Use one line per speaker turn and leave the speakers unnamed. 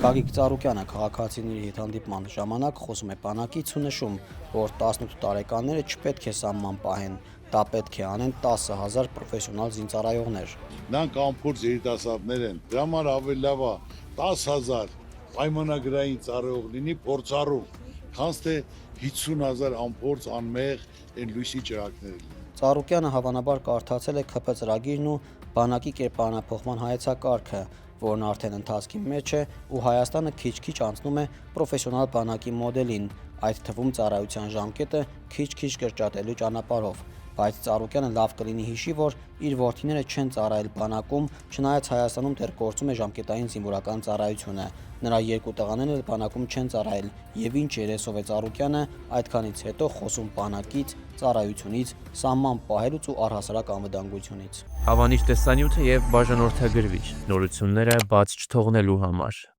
Գագիկ Ծառուկյանը քաղաքացիների հետ հանդիպման ժամանակ խոսում է բանակից ու նշում, որ 18 տարեկանները չպետք է սահման պահեն, դա պետք է անեն 10,000 պրոֆեսիոնալ զինծառայողներ։
Նրանք ամփորձ երիտասարդներ են, դրա համար ավելի լավ է 10,000 պայմանագրային ծառայող լինի փորձառու, քան թե 50,000 ամփորձ անմեղ այն լույսի ճրակներ լինեն։
Ծառուկյանը հավանաբար կարդացել է ՔՓ ծրագիրն ու բանակի կերպարանափոխման հայեցակարգը, որն արդեն ընթացքի մեջ է ու Հայաստանը քիչ-քիչ անցնում է պրոֆեսիոնալ բանակի մոդելին, այդ թվում ծառայության ժամկետը քիչ-քիչ կրճատելու ճանապարհով։ Բայց Ծառուկյանը լավ կլինի հիշի, որ իր որդիները չեն ծառայել բանակում, չնայած Հայաստանում դեռ գործում է ժամկետային զինվորական ծառայությունը։ Նրա երկու տղաներն էլ բանակում չեն ծառայել, եւ ինչ երեսով է Ծառուկյանը այդքանից հետո խոսում բանակից, ծառայությունից, սահման պահելուց ու առհասարակ անվտանգությունից։
Հավանիչ տեսանյութը եւ բաժանորդագրվիչ նորությունները բաց չթողնելու համար։